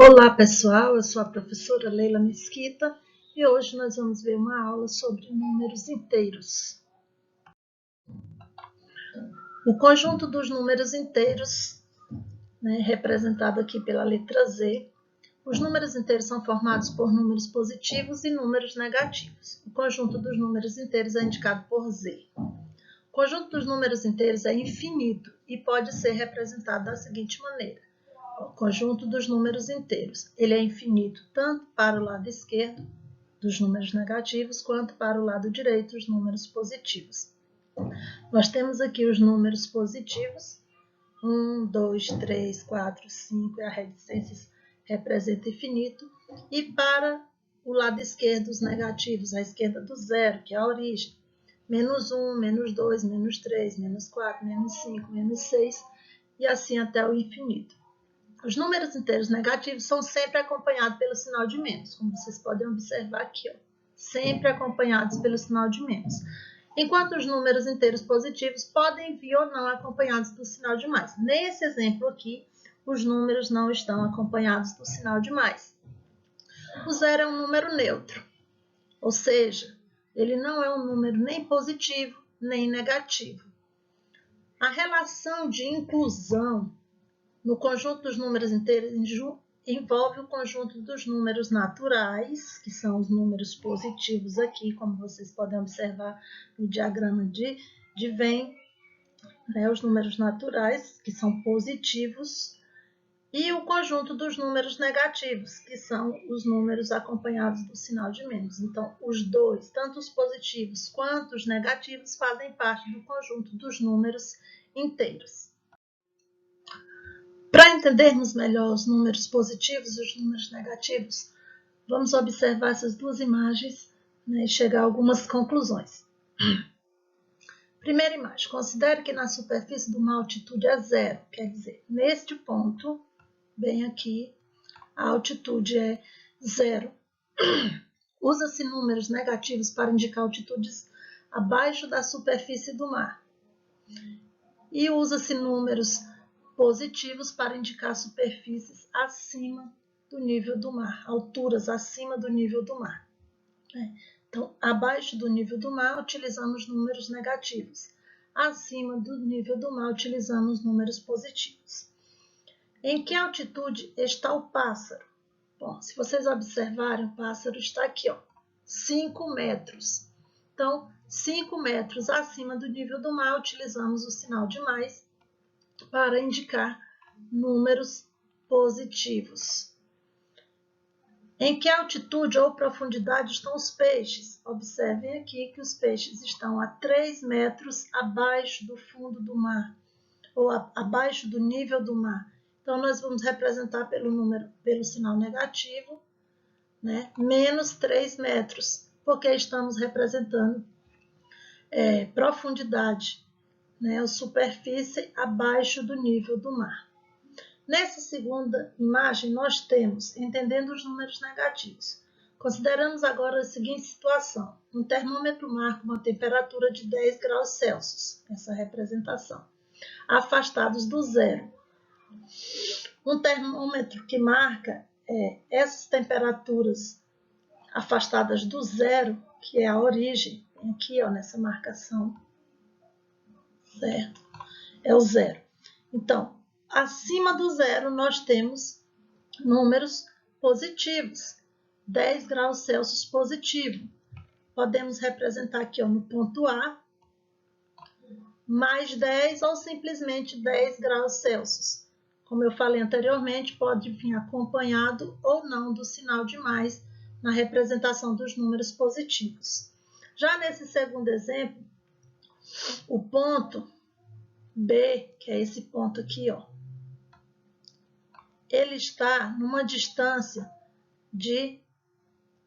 Olá pessoal, eu sou a professora Leila Mesquita e hoje nós vamos ver uma aula sobre números inteiros. O conjunto dos números inteiros, representado aqui pela letra Z, os números inteiros são formados por números positivos e números negativos. O conjunto dos números inteiros é indicado por Z. O conjunto dos números inteiros é infinito e pode ser representado da seguinte maneira. O conjunto dos números inteiros, ele é infinito tanto para o lado esquerdo dos números negativos quanto para o lado direito dos números positivos. Nós temos aqui os números positivos, 1, 2, 3, 4, 5, e a reticências representa infinito, e para o lado esquerdo os negativos, à esquerda do zero, que é a origem, menos 1, menos 2, menos 3, menos 4, menos 5, menos 6, e assim até o infinito. Os números inteiros negativos são sempre acompanhados pelo sinal de menos, como vocês podem observar aqui, sempre acompanhados pelo sinal de menos. Enquanto os números inteiros positivos podem vir ou não acompanhados do sinal de mais. Nesse exemplo aqui, os números não estão acompanhados do sinal de mais. O zero é um número neutro, ou seja, ele não é um número nem positivo nem negativo. A relação de inclusão no conjunto dos números inteiros envolve o conjunto dos números naturais, que são os números positivos aqui, como vocês podem observar no diagrama de Venn, os números naturais, que são positivos, e o conjunto dos números negativos, que são os números acompanhados do sinal de menos. Então, os dois, tanto os positivos quanto os negativos, fazem parte do conjunto dos números inteiros. Para entendermos melhor os números positivos e os números negativos, vamos observar essas duas imagens e chegar a algumas conclusões. Primeira imagem, considere que na superfície de uma altitude é zero, quer dizer, neste ponto, bem aqui, a altitude é zero. Usa-se números negativos para indicar altitudes abaixo da superfície do mar. E usa-se números positivos para indicar superfícies acima do nível do mar, alturas acima do nível do mar. Então, abaixo do nível do mar, utilizamos números negativos. Acima do nível do mar, utilizamos números positivos. Em que altitude está o pássaro? Bom, se vocês observarem, o pássaro está aqui, 5 metros. Então, 5 metros acima do nível do mar, utilizamos o sinal de mais para indicar números positivos. Em que altitude ou profundidade estão os peixes? Observem aqui que os peixes estão a 3 metros abaixo do fundo do mar, ou abaixo do nível do mar. Então, nós vamos representar pelo sinal negativo, menos 3 metros, porque estamos representando profundidade, ou superfície abaixo do nível do mar. Nessa segunda imagem, nós temos, entendendo os números negativos. Consideramos agora a seguinte situação. Um termômetro marca uma temperatura de 10 graus Celsius, essa representação, afastados do zero. Um termômetro que marca essas temperaturas afastadas do zero, que é a origem, aqui nessa marcação, certo? É o zero. Então, acima do zero nós temos números positivos, 10 graus Celsius positivo. Podemos representar aqui no ponto A, mais 10 ou simplesmente 10 graus Celsius. Como eu falei anteriormente, pode vir acompanhado ou não do sinal de mais na representação dos números positivos. Já nesse segundo exemplo, o ponto B, que é esse ponto aqui, ele está numa distância de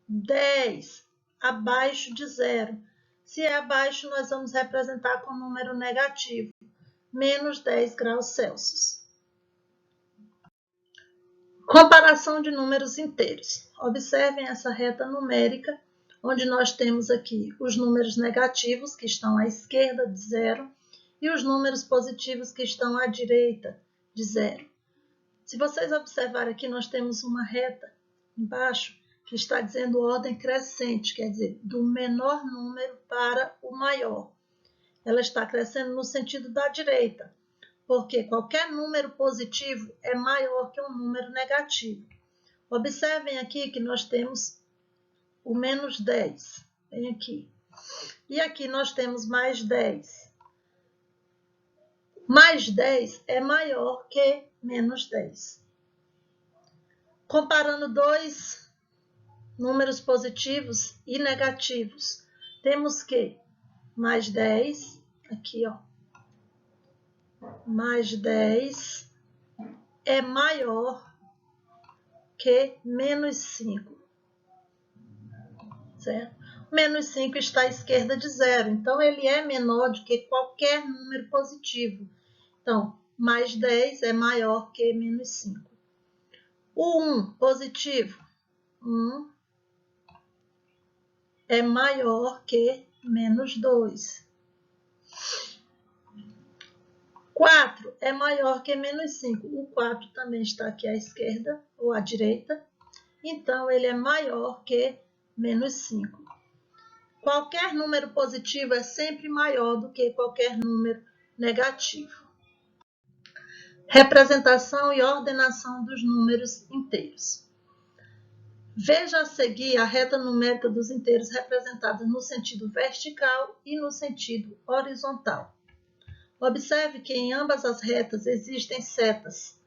10 abaixo de zero. Se é abaixo, nós vamos representar com número negativo, menos 10 graus Celsius. Comparação de números inteiros. Observem essa reta numérica, onde nós temos aqui os números negativos, que estão à esquerda de zero, e os números positivos, que estão à direita de zero. Se vocês observarem aqui, nós temos uma reta embaixo que está dizendo ordem crescente, quer dizer, do menor número para o maior. Ela está crescendo no sentido da direita, porque qualquer número positivo é maior que um número negativo. Observem aqui que nós temos o menos 10, vem aqui. E aqui nós temos mais 10. Mais 10 é maior que menos 10. Comparando dois números positivos e negativos, temos que mais 10, aqui ó, mais 10 é maior que menos 5, certo? Menos 5 está à esquerda de zero, então ele é menor do que qualquer número positivo. Então, mais 10 é maior que menos 5. O 1 positivo, 1 é maior que menos 2. 4 é maior que menos 5. O 4 também está aqui à esquerda ou à direita, então ele é maior que menos 5. Qualquer número positivo é sempre maior do que qualquer número negativo. Representação e ordenação dos números inteiros. Veja a seguir a reta numérica dos inteiros representada no sentido vertical e no sentido horizontal. Observe que em ambas as retas existem setas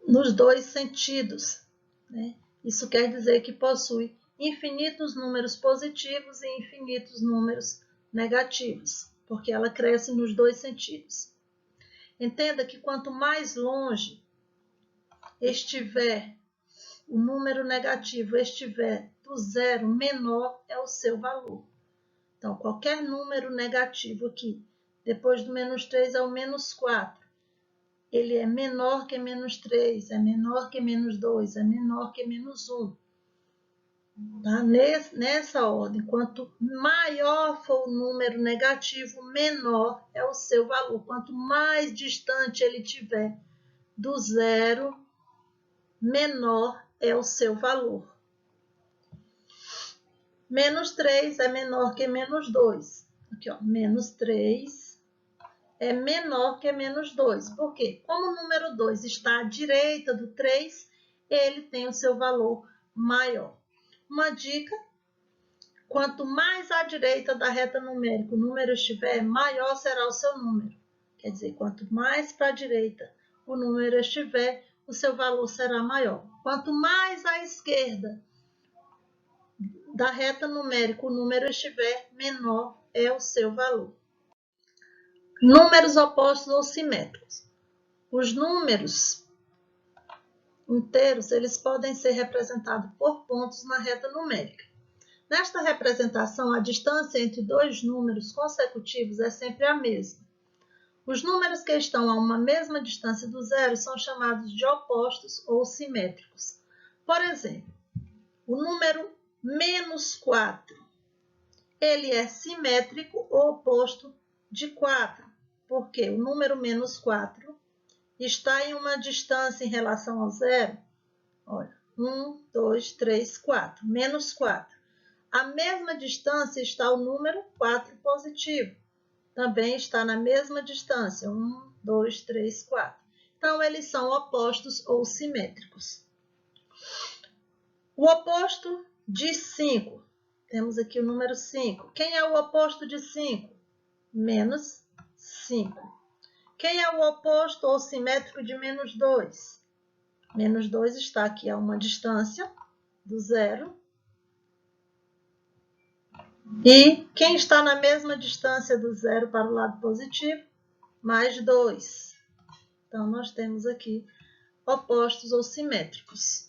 nos dois sentidos, né? Isso quer dizer que possui infinitos números positivos e infinitos números negativos, porque ela cresce nos dois sentidos. Entenda que quanto mais longe estiver o número negativo, estiver do zero, menor é o seu valor. Então, qualquer número negativo aqui, depois do menos 3 é o menos 4. Ele é menor que menos 3, é menor que menos 2, é menor que menos 1. Tá? Nessa ordem, quanto maior for o número negativo, menor é o seu valor. Quanto mais distante ele estiver do zero, menor é o seu valor. Menos 3 é menor que menos 2. Aqui, ó, menos 3 é menor que menos 2. Por quê? Como o número 2 está à direita do 3, ele tem o seu valor maior. Uma dica: quanto mais à direita da reta numérica o número estiver, maior será o seu número. Quer dizer, quanto mais para a direita o número estiver, o seu valor será maior. Quanto mais à esquerda da reta numérica o número estiver, menor é o seu valor. Números opostos ou simétricos. Os números inteiros, eles podem ser representados por pontos na reta numérica. Nesta representação, a distância entre dois números consecutivos é sempre a mesma. Os números que estão a uma mesma distância do zero são chamados de opostos ou simétricos. Por exemplo, o número menos 4, ele é simétrico ou oposto de 4, porque o número menos 4 está em uma distância em relação ao zero. Olha, 1, 2, 3, 4, menos 4. À mesma distância está o número 4 positivo. Também está na mesma distância, 1, 2, 3, 4. Então, eles são opostos ou simétricos. O oposto de 5. Temos aqui o número 5. Quem é o oposto de 5? Menos 5. Quem é o oposto ou simétrico de menos 2? Menos 2 está aqui a uma distância do zero. E quem está na mesma distância do zero para o lado positivo? Mais 2. Então, nós temos aqui opostos ou simétricos.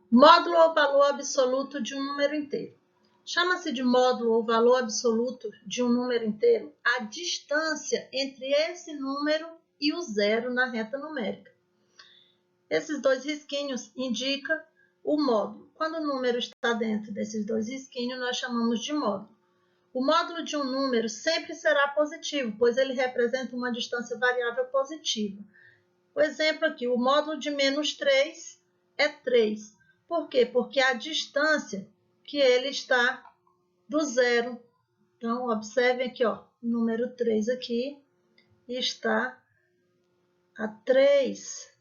Módulo ou valor absoluto de um número inteiro. Chama-se de módulo ou valor absoluto de um número inteiro a distância entre esse número e o zero na reta numérica. Esses dois risquinhos indicam o módulo. Quando o número está dentro desses dois risquinhos, nós chamamos de módulo. O módulo de um número sempre será positivo, pois ele representa uma distância variável positiva. O exemplo aqui, o módulo de menos 3 é 3. Por quê? Porque a distância que ele está do zero. Então, observem aqui, ó, o número 3 aqui está a 3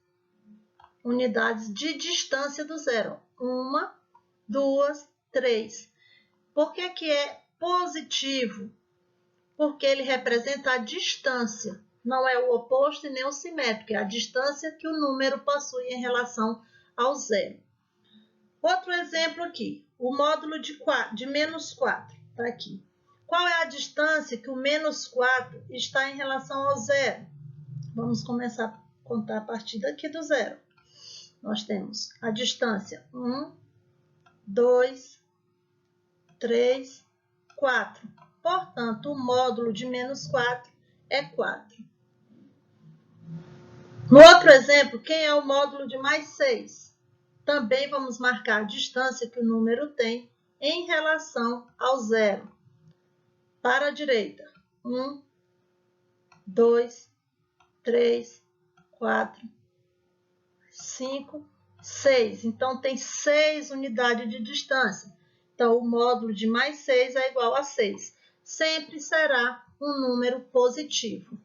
unidades de distância do zero. 1, 2, 3. Por que que é positivo? Porque ele representa a distância. Não é o oposto e nem o simétrico, é a distância que o número possui em relação ao zero. Outro exemplo aqui, o módulo de menos 4, está aqui. Qual é a distância que o menos 4 está em relação ao zero? Vamos começar a contar a partir daqui do zero. Nós temos a distância 1, 2, 3, 4. Portanto, o módulo de menos 4 é 4. No outro exemplo, quem é o módulo de mais 6? Também vamos marcar a distância que o número tem em relação ao zero. Para a direita, 1, 2, 3, 4, 5, 6. Então, tem 6 unidades de distância. Então, o módulo de mais 6 é igual a 6. Sempre será um número positivo.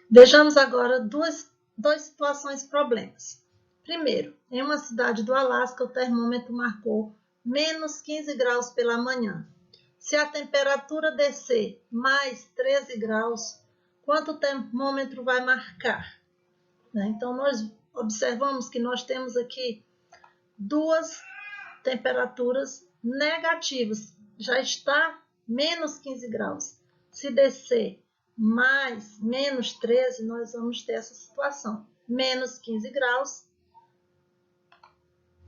Vejamos agora duas situações problemas. Primeiro, em uma cidade do Alasca, o termômetro marcou menos 15 graus pela manhã. Se a temperatura descer mais 13 graus, quanto o termômetro vai marcar? Então, nós observamos que nós temos aqui duas temperaturas negativas. Já está menos 15 graus. Se descer mais menos 13, nós vamos ter essa situação. Menos 15 graus,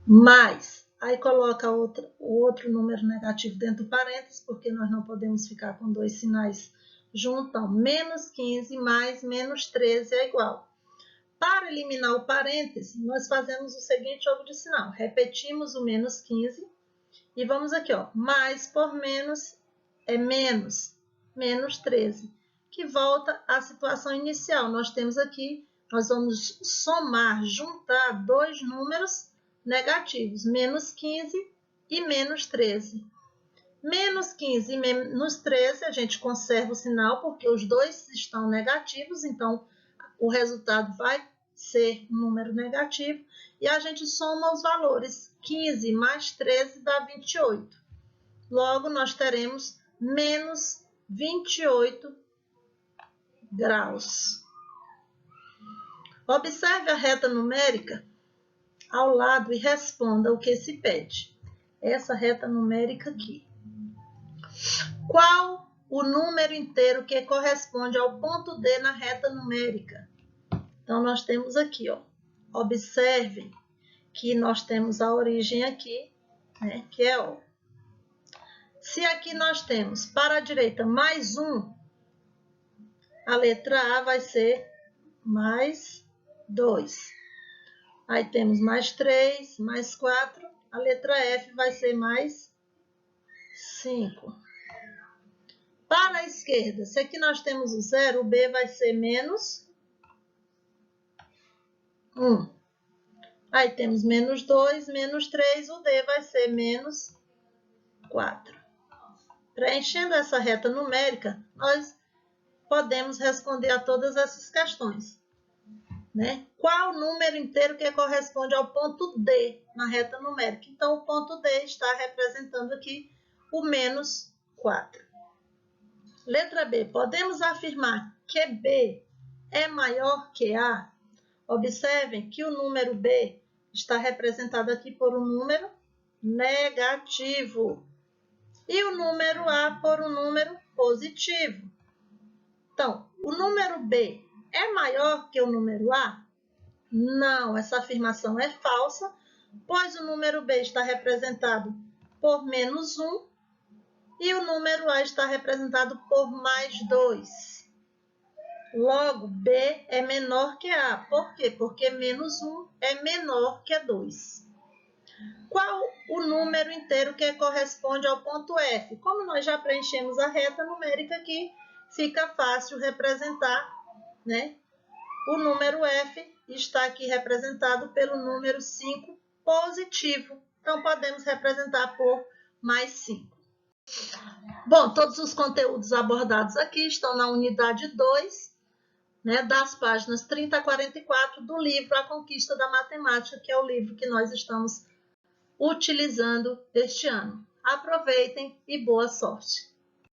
mais. Aí coloca o outro número negativo dentro do parênteses, porque nós não podemos ficar com dois sinais juntos. Então, menos 15 mais menos 13 é igual. Para eliminar o parêntese, nós fazemos o seguinte jogo de sinal. Repetimos o menos 15 e vamos aqui, ó, mais por menos é menos, menos 13, que volta à situação inicial. Nós temos aqui, nós vamos somar, juntar dois números negativos, menos 15 e menos 13. Menos 15 e menos 13, a gente conserva o sinal, porque os dois estão negativos, então o resultado vai ser um número negativo, e a gente soma os valores. 15 mais 13 dá 28. Logo, nós teremos menos 28 graus. Observe a reta numérica ao lado e responda o que se pede. Essa reta numérica aqui. Qual o número inteiro que corresponde ao ponto D na reta numérica? Então, nós temos aqui, ó. Observem que nós temos a origem aqui, né, que é O. Se aqui nós temos para a direita mais 1, a letra A vai ser mais 2. Aí temos mais 3, mais 4, a letra F vai ser mais 5. Para a esquerda, se aqui nós temos o 0, o B vai ser menos 1. Aí temos menos 2, menos 3, o D vai ser menos 4. Preenchendo essa reta numérica, nós podemos responder a todas essas questões. Né? Qual o número inteiro que corresponde ao ponto D na reta numérica? Então, o ponto D está representando aqui o menos 4. Letra B. Podemos afirmar que B é maior que A? Observem que o número B está representado aqui por um número negativo e o número A por um número positivo. Então, o número B é maior que o número A? Não, essa afirmação é falsa, pois o número B está representado por menos 1 e o número A está representado por mais 2. Logo, B é menor que A. Por quê? Porque menos 1 é menor que 2. Qual o número inteiro que corresponde ao ponto F? Como nós já preenchemos a reta numérica aqui, fica fácil representar, né? O número F está aqui representado pelo número 5 positivo. Então, podemos representar por mais 5. Bom, todos os conteúdos abordados aqui estão na unidade 2, né, das páginas 30 a 44 do livro A Conquista da Matemática, que é o livro que nós estamos utilizando este ano. Aproveitem e boa sorte!